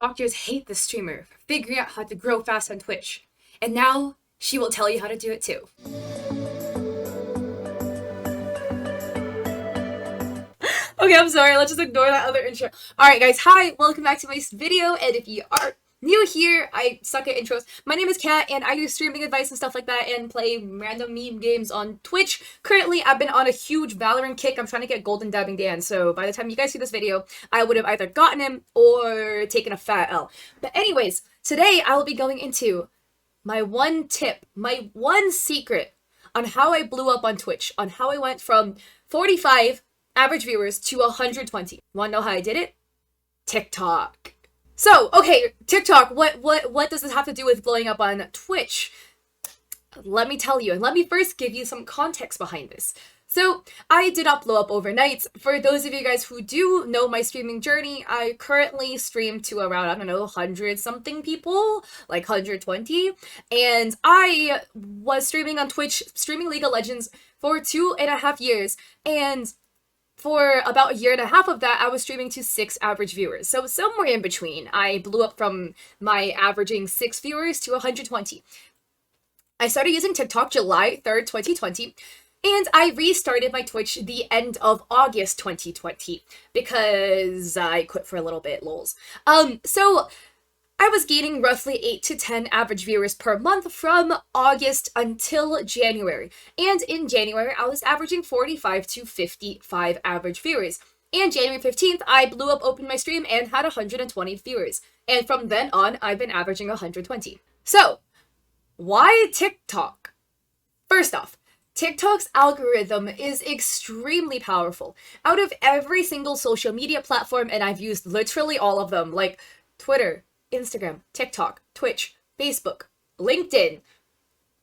Doctors hate the streamer for figuring out how to grow fast on Twitch. And now she will tell you how to do it too. Okay, I'm sorry. Let's just ignore that other intro. Alright guys, hi! Welcome back to my video, and if you are new here, I suck at intros. My name is Kat, and I do streaming advice and stuff like that, and play random meme games on Twitch. Currently, I've been on a huge Valorant kick. I'm trying to get Golden Dabbing Dan, so by the time you guys see this video, I would have either gotten him or taken a fat L. But anyways, today I will be going into my one tip, my one secret on how I blew up on Twitch, on how I went from 45 average viewers to 120. Wanna know how I did it? TikTok. So, okay, TikTok, what does this have to do with blowing up on Twitch? Let me tell you, and let me first give you some context behind this. So, I did not blow up overnight. For those of you guys who do know my streaming journey, I currently stream to around, I don't know, 100-something people, like 120, and I was streaming on Twitch, streaming League of Legends for 2.5 years, and for about a year and a half of that, I was streaming to 6 average viewers. So somewhere in between, I blew up from my averaging 6 viewers to 120. I started using TikTok July 3rd, 2020, and I restarted my Twitch the end of August 2020 because I quit for a little bit, lols. So I was gaining roughly 8 to 10 average viewers per month from August until January. And in January, I was averaging 45 to 55 average viewers. And January 15th, I blew up, opened my stream, and had 120 viewers. And from then on, I've been averaging 120. So, why TikTok? First off, TikTok's algorithm is extremely powerful. Out of every single social media platform, and I've used literally all of them, like Twitter, Instagram, TikTok, Twitch, Facebook, LinkedIn.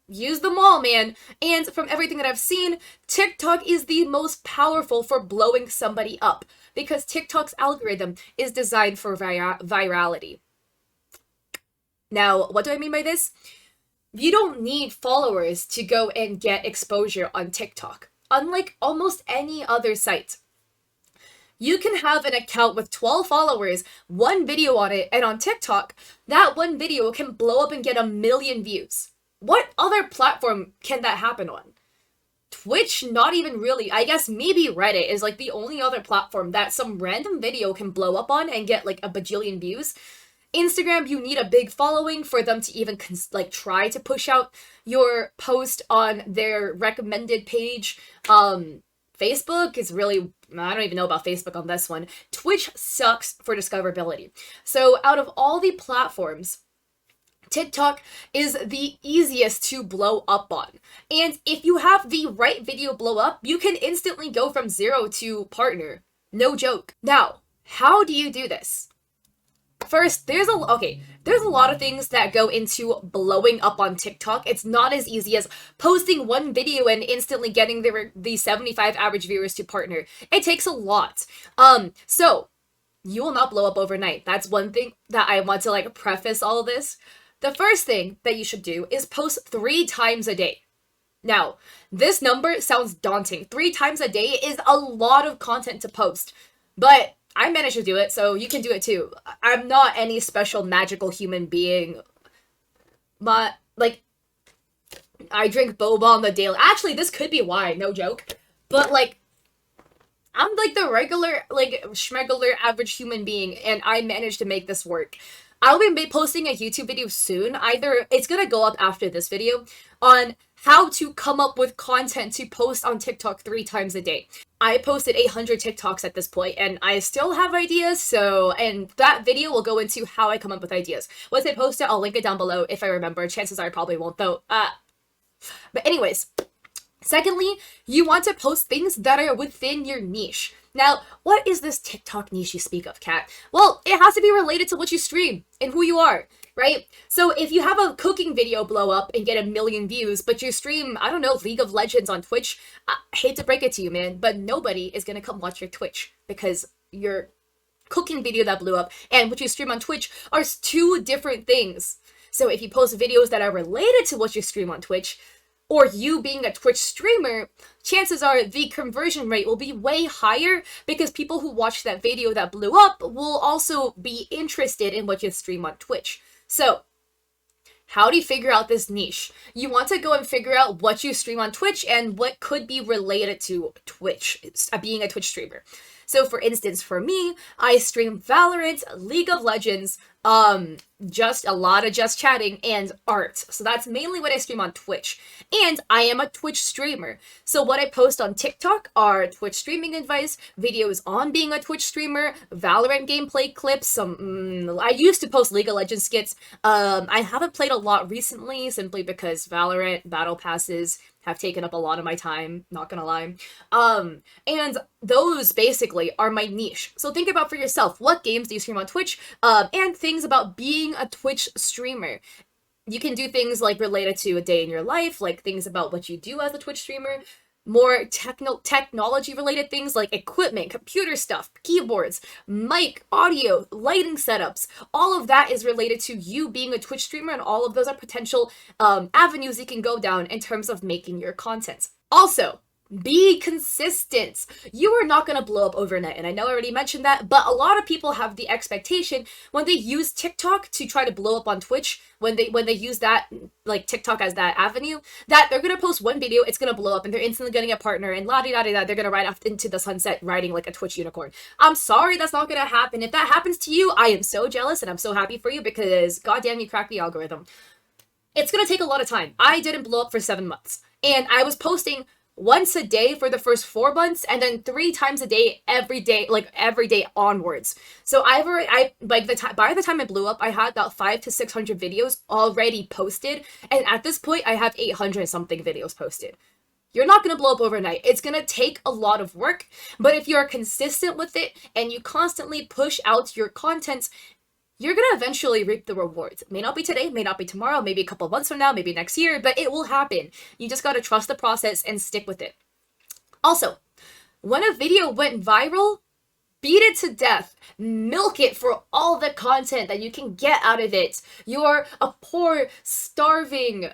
Use them all, man. And from everything that I've seen, TikTok is the most powerful for blowing somebody up because TikTok's algorithm is designed for virality. Now, what do I mean by this? You don't need followers to go and get exposure on TikTok, unlike almost any other site. You can have an account with 12 followers, one video on it, and on TikTok, that one video can blow up and get 1 million views. What other platform can that happen on? Twitch, not even really. I guess maybe Reddit is like the only other platform that some random video can blow up on and get like a bajillion views. Instagram, you need a big following for them to even try to push out your post on their recommended page. Facebook is really, I don't even know about Facebook on this one. Twitch sucks for discoverability. So out of all the platforms, TikTok is the easiest to blow up on. And if you have the right video blow up, you can instantly go from 0 to partner. No joke. Now, how do you do this? First, there's a lot of things that go into blowing up on TikTok. It's not as easy as posting one video and instantly getting the 75 average viewers to partner. It takes a lot. So you will not blow up overnight. That's one thing that I want to preface all of this. The first thing that you should do is post 3 times a day. Now, this number sounds daunting. 3 times a day is a lot of content to post, but I managed to do it, so you can do it too. I'm not any special magical human being, but, I drink boba on the daily. Actually, this could be why, no joke. But, I'm, the regular, schmegular average human being, and I managed to make this work. I'll be posting a YouTube video soon. Either it's gonna go up after this video on how to come up with content to post on TikTok 3 times a day. I posted 800 TikToks at this point, and I still have ideas, and that video will go into how I come up with ideas. Once I post it, I'll link it down below if I remember. Chances are I probably won't, though. But anyways, secondly, you want to post things that are within your niche. Now, what is this TikTok niche you speak of, Kat? Well, it has to be related to what you stream and who you are, right? So if you have a cooking video blow up and get 1 million views, but you stream, I don't know, League of Legends on Twitch, I hate to break it to you, man, but nobody is gonna come watch your Twitch because your cooking video that blew up and what you stream on Twitch are 2 different things. So if you post videos that are related to what you stream on Twitch, or you being a Twitch streamer, chances are the conversion rate will be way higher because people who watch that video that blew up will also be interested in what you stream on Twitch. So, how do you figure out this niche? You want to go and figure out what you stream on Twitch and what could be related to Twitch, being a Twitch streamer. So for instance, for me, I stream Valorant, League of Legends, just a lot of just chatting, and art. So that's mainly what I stream on Twitch. And I am a Twitch streamer. So what I post on TikTok are Twitch streaming advice, videos on being a Twitch streamer, Valorant gameplay clips, I used to post League of Legends skits. I haven't played a lot recently simply because Valorant battle passes have taken up a lot of my time, not gonna lie. And those basically are my niche. So think about for yourself, what games do you stream on Twitch? And things about being a Twitch streamer. You can do things like related to a day in your life, like things about what you do as a Twitch streamer, more technology related things like equipment, computer stuff, keyboards, mic, audio, lighting setups. All of that is related to you being a Twitch streamer, and all of those are potential avenues you can go down in terms of making your content. Also, be consistent. You are not going to blow up overnight, and I know I already mentioned that, but a lot of people have the expectation when they use TikTok to try to blow up on Twitch, when they use that, like TikTok as that avenue, that they're going to post one video, it's going to blow up, and they're instantly getting a partner, and la-di-da-di-da, they're going to ride off into the sunset riding like a Twitch unicorn. I'm sorry, that's not going to happen. If that happens to you, I am so jealous, and I'm so happy for you because goddamn, you cracked the algorithm. It's going to take a lot of time. I didn't blow up for 7 months, and I was posting once a day for the first 4 months, and then 3 times a day, every day onwards. So by the time I blew up, I had about 500 to 600 videos already posted, and at this point, I have 800 something videos posted. You're not going to blow up overnight. It's going to take a lot of work, but if you're consistent with it and you constantly push out your content, you're going to eventually reap the rewards. It may not be today, may not be tomorrow, maybe a couple of months from now, maybe next year, but it will happen. You just got to trust the process and stick with it. Also, when a video went viral, beat it to death. Milk it for all the content that you can get out of it. You're a poor, starving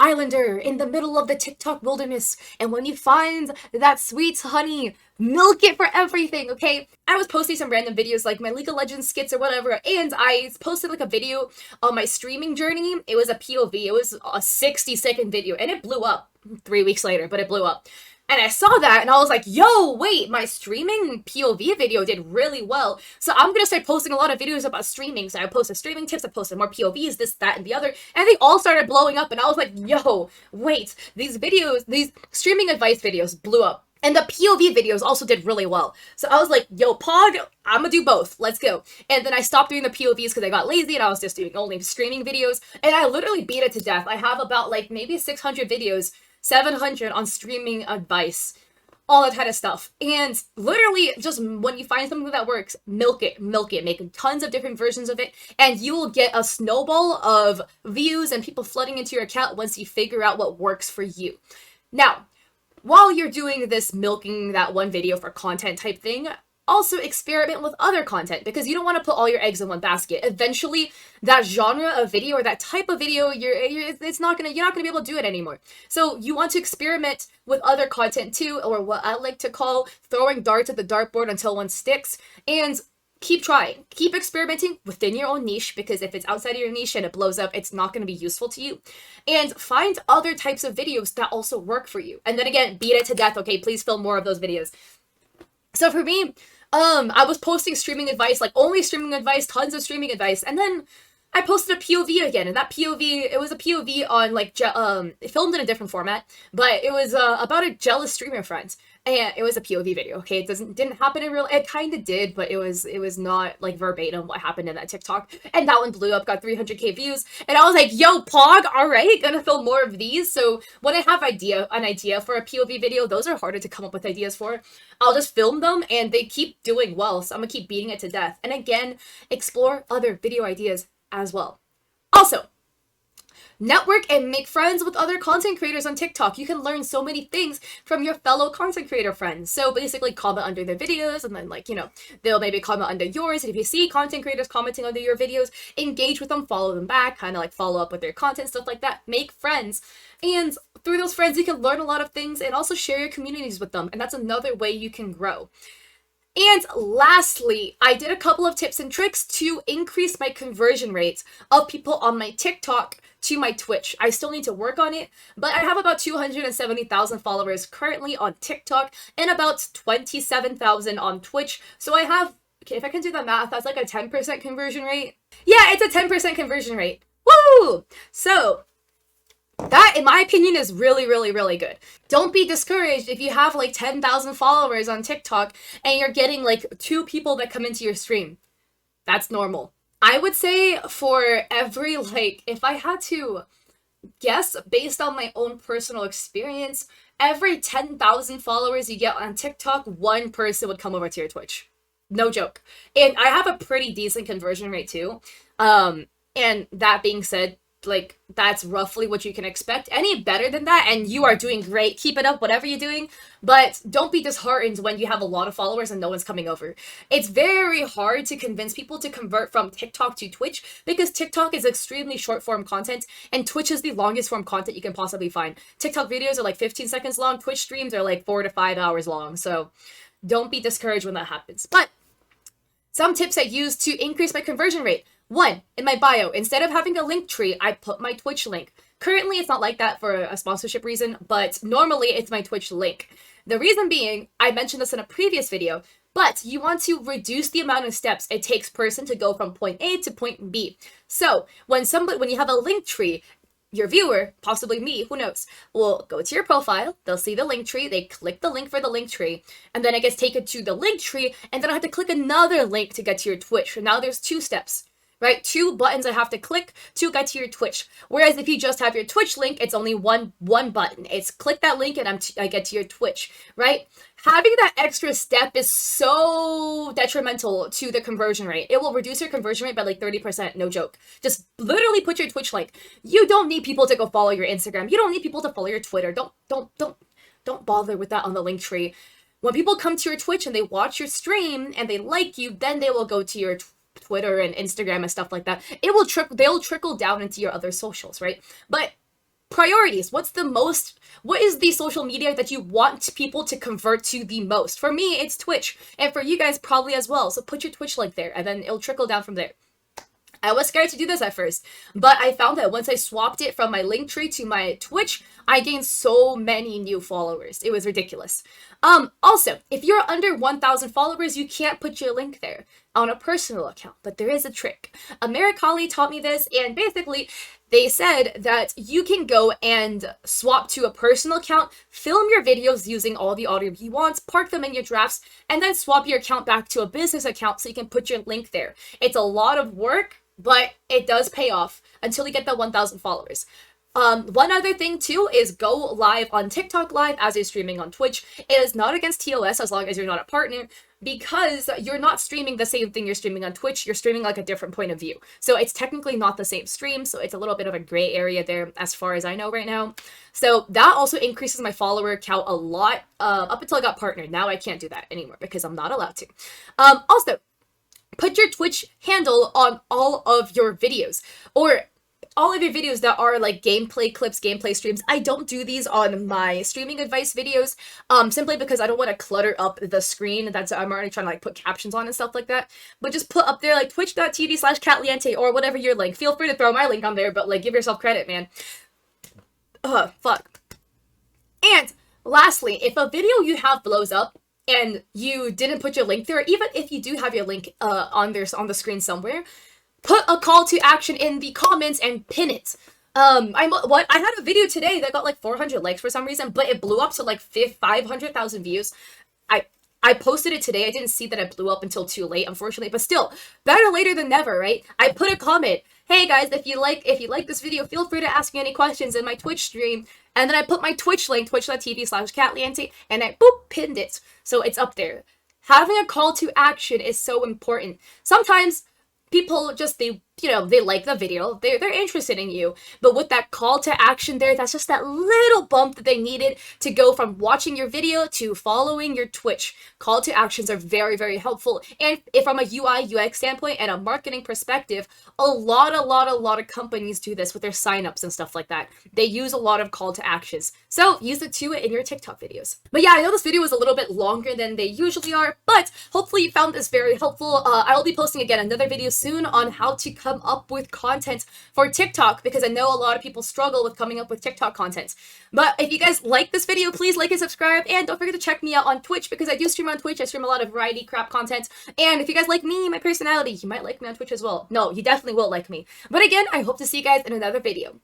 islander in the middle of the TikTok wilderness, and when you find that sweet honey, milk it for everything, okay? I was posting some random videos like my League of Legends skits or whatever, and I posted like a video on my streaming journey. It was a POV. It was a 60-second video, and it blew up 3 weeks later, but it blew up. And I saw that, and I was like, yo, wait, my streaming POV video did really well. So I'm going to start posting a lot of videos about streaming. So I posted streaming tips, I posted more POVs, this, that, and the other. And they all started blowing up, and I was like, yo, wait, these streaming advice videos blew up. And the POV videos also did really well. So I was like, yo, Pog, I'm gonna do both. Let's go. And then I stopped doing the POVs because I got lazy and I was just doing only streaming videos. And I literally beat it to death. I have about like maybe 600 videos, 700 on streaming advice, all that kind of stuff. And literally just when you find something that works, milk it, make tons of different versions of it, and you will get a snowball of views and people flooding into your account once you figure out what works for you. Now, while you're doing this milking that one video for content type thing, also experiment with other content because you don't want to put all your eggs in one basket. Eventually, that genre of video or that type of video, you're not gonna be able to do it anymore. So you want to experiment with other content too, or what I like to call throwing darts at the dartboard until one sticks, and keep trying, keep experimenting within your own niche, because if it's outside of your niche and it blows up, it's not going to be useful to you. And find other types of videos that also work for you. And then again, beat it to death. Okay, please film more of those videos. So for me, I was posting streaming advice, like only streaming advice, tons of streaming advice. And then I posted a POV again, and that POV, it was a POV on like, filmed in a different format, but it was about a jealous streamer friend. And it was a POV video, okay? It didn't happen in real, it kind of did, but it was not like verbatim what happened in that TikTok. And that one blew up, got 300k views. And I was like, yo, Pog, all right, gonna film more of these. So when I have an idea for a POV video, those are harder to come up with ideas for. I'll just film them and they keep doing well. So I'm gonna keep beating it to death. And again, explore other video ideas as well. Also, Network and make friends with other content creators on TikTok. You can learn so many things from your fellow content creator friends. So basically comment under their videos and then they'll maybe comment under yours. And if you see content creators commenting under your videos, engage with them, follow them back, kind of like follow up with their content, stuff like that. Make friends. And through those friends, you can learn a lot of things and also share your communities with them. And that's another way you can grow. And lastly, I did a couple of tips and tricks to increase my conversion rates of people on my TikTok to my Twitch. I still need to work on it, but I have about 270,000 followers currently on TikTok and about 27,000 on Twitch. So I have, okay, if I can do the math, that's like a 10% conversion rate. Yeah, it's a 10% conversion rate. Woo! So that, in my opinion, is really, really, really good. Don't be discouraged if you have like 10,000 followers on TikTok and you're getting like 2 people that come into your stream. That's normal. I would say for every, if I had to guess based on my own personal experience, every 10,000 followers you get on TikTok, 1 person would come over to your Twitch. No joke. And I have a pretty decent conversion rate too. And that being said, that's roughly what you can expect. Any better than that, and you are doing great. Keep it up, whatever you're doing. But don't be disheartened when you have a lot of followers and no one's coming over. It's very hard to convince people to convert from TikTok to Twitch because TikTok is extremely short form content and Twitch is the longest form content you can possibly find. TikTok videos are like 15 seconds long. Twitch streams are like 4 to 5 hours long. So don't be discouraged when that happens. But some tips I use to increase my conversion rate. 1, in my bio, instead of having a link tree, I put my Twitch link. Currently, it's not like that for a sponsorship reason, but normally it's my Twitch link. The reason being, I mentioned this in a previous video, but you want to reduce the amount of steps it takes person to go from point A to point B. So when you have a link tree, your viewer, possibly me, who knows, will go to your profile, they'll see the link tree, they click the link for the link tree, and then it gets taken to the link tree, and then I have to click another link to get to your Twitch. So now there's 2 steps. Right? 2 buttons I have to click to get to your Twitch. Whereas if you just have your Twitch link, it's only one button. It's click that link and I get to your Twitch, right? Having that extra step is so detrimental to the conversion rate. It will reduce your conversion rate by like 30%, no joke. Just literally put your Twitch link. You don't need people to go follow your Instagram. You don't need people to follow your Twitter. Don't bother with that on the link tree. When people come to your Twitch and they watch your stream and they like you, then they will go to your Twitter and Instagram and stuff like that. They'll trickle down into your other socials, right? But priorities, what is the social media that you want people to convert to the most? For me, it's Twitch, and for you guys probably as well. So put your Twitch link there and then it'll trickle down from there. I was scared to do this at first, but I found that once I swapped it from my Linktree to my Twitch, I gained so many new followers. It was ridiculous. Also, if you're under 1,000 followers, you can't put your link there on a personal account, but there is a trick. Americali taught me this, and basically, they said that you can go and swap to a personal account, film your videos using all the audio you want, park them in your drafts, and then swap your account back to a business account so you can put your link there. It's a lot of work, but it does pay off until you get the 1,000 followers. One other thing too is go live on TikTok Live as you're streaming on Twitch. It is not against TOS as long as you're not a partner, because you're not streaming the same thing you're streaming on Twitch. You're streaming like a different point of view. So it's technically not the same stream. So it's a little bit of a gray area there as far as I know right now. So that also increases my follower count a lot up until I got partnered. Now I can't do that anymore because I'm not allowed to. Also, put your Twitch handle on all of your videos, or all of your videos that are like gameplay clips, gameplay streams. I don't do these on my streaming advice videos, simply because I don't want to clutter up the screen. I'm already trying to like put captions on and stuff like that. But just put up there like twitch.tv/catliente or whatever your link. Feel free to throw my link on there, but like give yourself credit, man. Fuck. And lastly, if a video you have blows up and you didn't put your link there, even if you do have your link on the screen somewhere, put a call to action in the comments and pin it. I had a video today that got like 400 likes for some reason, but it blew up to like 500,000 views. I posted it today. I didn't see that it blew up until too late, unfortunately, but still, better later than never, right? I put a comment. Hey guys, if you like this video, feel free to ask me any questions in my Twitch stream. And then I put my Twitch link, twitch.tv/catliente, and I pinned it. So it's up there. Having a call to action is so important. Sometimes people just, they they like the video, they're interested in you. But with that call to action there, that's just that little bump that they needed to go from watching your video to following your Twitch. Call to actions are very, very helpful. And if from a UI UX standpoint and a marketing perspective, a lot of companies do this with their signups and stuff like that. They use a lot of call to actions. So use it too in your TikTok videos. But yeah, I know this video was a little bit longer than they usually are, but hopefully you found this very helpful. I will be posting again another video soon on how to come up with content for TikTok, because I know a lot of people struggle with coming up with TikTok content. But if you guys like this video, please like and subscribe, and don't forget to check me out on Twitch, because I do stream on Twitch. I stream a lot of variety crap content, and if you guys like me, my personality, you might like me on Twitch as well. No, you definitely will like me. But again, I hope to see you guys in another video.